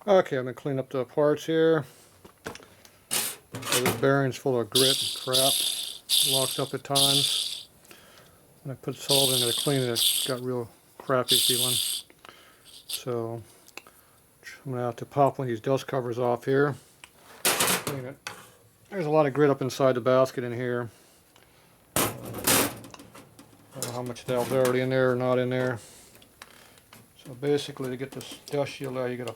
Okay, I'm going to clean up the parts here. So this bearing's full of grit and crap. It locks up at times. When I put salt in to clean it, it got real crappy feeling. So I'm going to have to pop one of these dust covers off here. Clean it. There's a lot of grit up inside the basket in here. I don't know how much of that was already in there or not in there. So basically, to get this dust shield out, you got to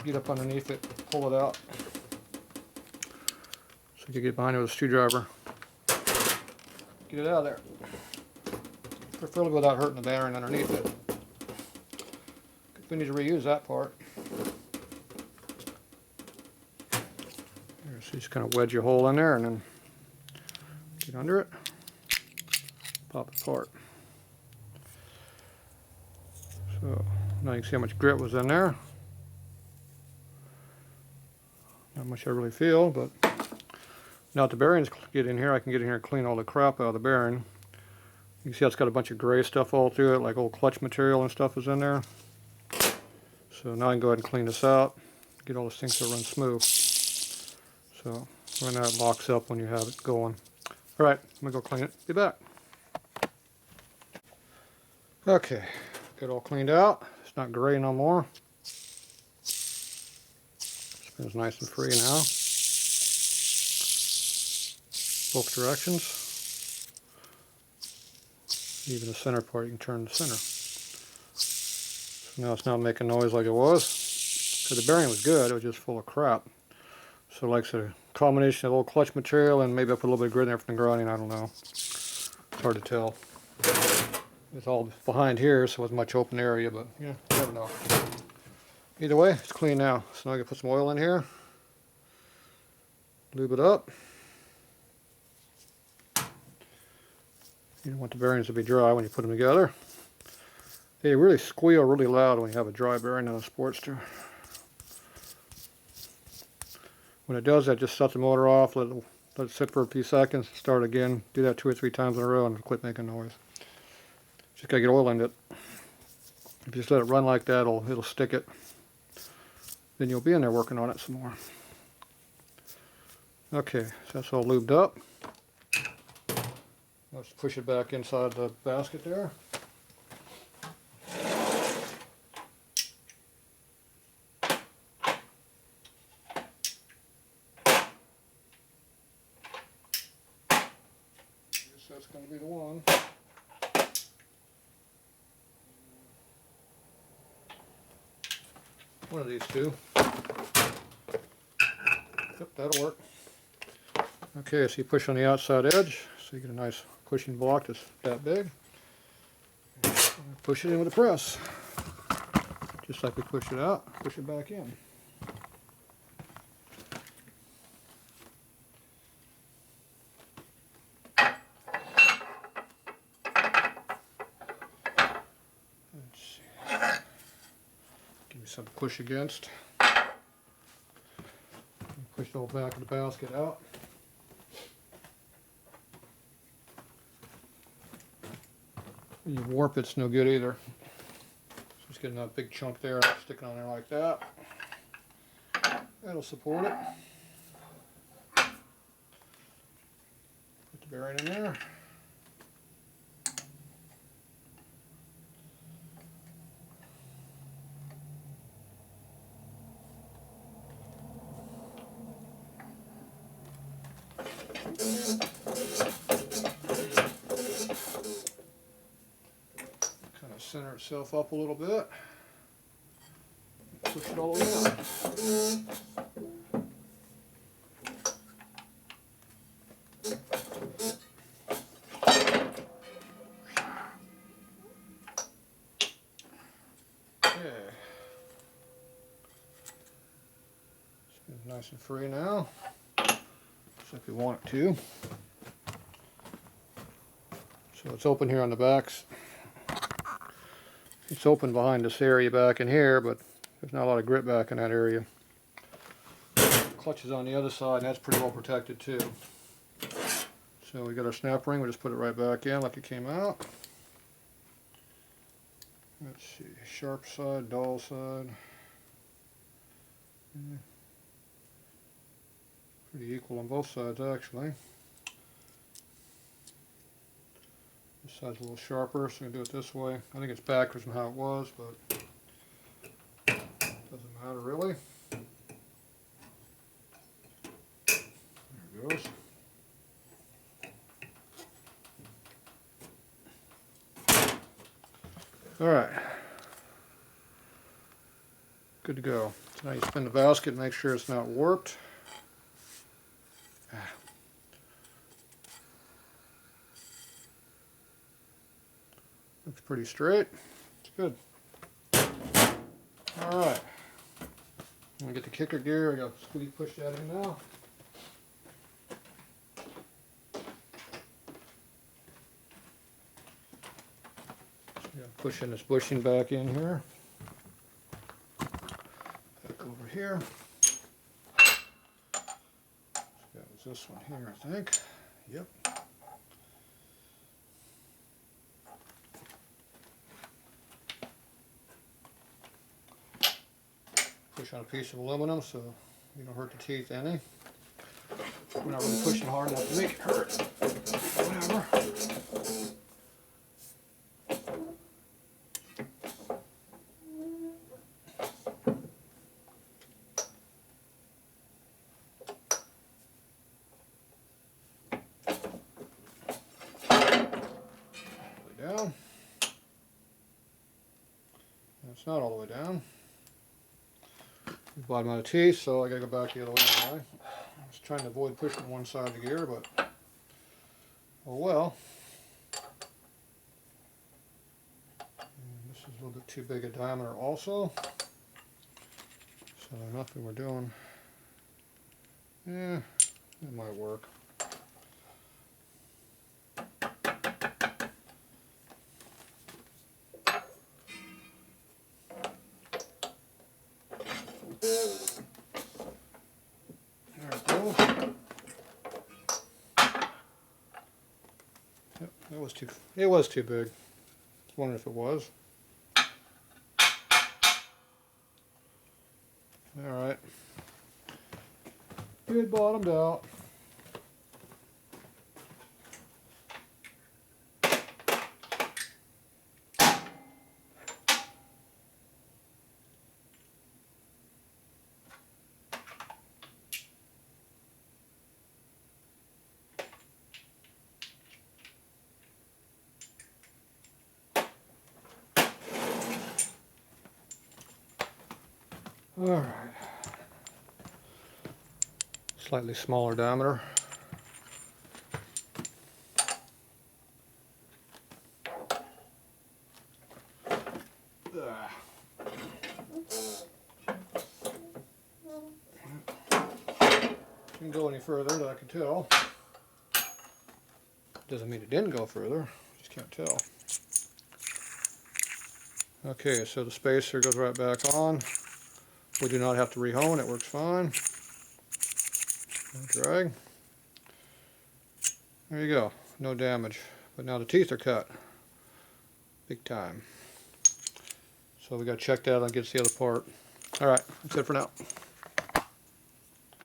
get up underneath it, pull it out. So you can get behind it with a screwdriver. Get it out of there. Preferably without hurting the bearing underneath it. We need to reuse that part. So you just kind of wedge your hole in there and then get under it. Pop it apart. So now you can see how much grit was in there. Not much I really feel, but now that the bearings get in here, I can get in here and clean all the crap out of the bearing. You can see it's got a bunch of gray stuff all through it, like old clutch material and stuff is in there. So now I can go ahead and clean this out, get all this thing to run smooth. So right now it locks up when you have it going. Alright, I'm going to go clean it. Be back. Okay, get it all cleaned out. It's not gray no more. Spins nice and free now. Both directions. Even the center part, you can turn the center. So now it's not making noise like it was. Because the bearing was good, it was just full of crap. So like I said, a combination of old clutch material and maybe I put a little bit of grit in there from the grinding, I don't know. It's hard to tell. It's all behind here, so it wasn't much open area, but yeah, you never know. Either way, it's clean now. So now I can put some oil in here. Lube it up. You don't want the bearings to be dry when you put them together. They really squeal really loud when you have a dry bearing on a Sportster. When it does that, just shut the motor off, let it sit for a few seconds, start again. Do that 2 or 3 times in a row and quit making noise. Just gotta get oil in it. If you just let it run like that, it'll stick it. Then you'll be in there working on it some more. Okay, so that's all lubed up. Let's push it back inside the basket there. Guess that's going to be the one. One of these two. Yep, that'll work. Okay, so you push on the outside edge, so you get a nice pushing block that's that big. Push it in with a press. Just like we push it out, push it back in. Let's see. Give me some push against. Push the whole back of the basket out. When you warp it's no good either. So just getting that big chunk there, sticking on there like that. That'll support it. Put the bearing in there. Kind of center itself up a little bit. Push it all the way out. Okay. It's nice and free now. Just like we want it to. So it's open here on the backs. It's open behind this area back in here, but there's not a lot of grit back in that area. Clutch is on the other side, and that's pretty well protected too. So we got our snap ring, we'll just put it right back in like it came out. Let's see, sharp side, dull side. Yeah. Pretty equal on both sides, actually. This side's a little sharper, so I'm going to do it this way. I think it's backwards from how it was, but doesn't matter really. There it goes. Alright. Good to go. So now you spin the basket and make sure it's not warped. Looks pretty straight. It's good. Alright. I'm going to get the kicker gear. I got squeeze push that in now. So pushing this bushing back in here. Back over here. So that was this one here, I think. Yep. Push on a piece of aluminum so you don't hurt the teeth any. We're not really pushing hard enough to make it hurt. Whatever. Down. It's not all the way down. Bottom of the teeth, so I gotta go back the other way anyway. I was trying to avoid pushing one side of the gear, but oh well. And this is a little bit too big a diameter also. So nothing we're doing. Yeah, it might work. There we go. Yep, it was too big. I was wondering if it was. Alright. Good, bottomed out. All right, slightly smaller diameter. Didn't go any further that I can tell. Doesn't mean it didn't go further, just can't tell. Okay, so the spacer goes right back on. We do not have to rehone, it works fine. No drag. There you go, no damage. But now the teeth are cut. Big time. So we got to check that out and get the other part. Alright, that's it for now.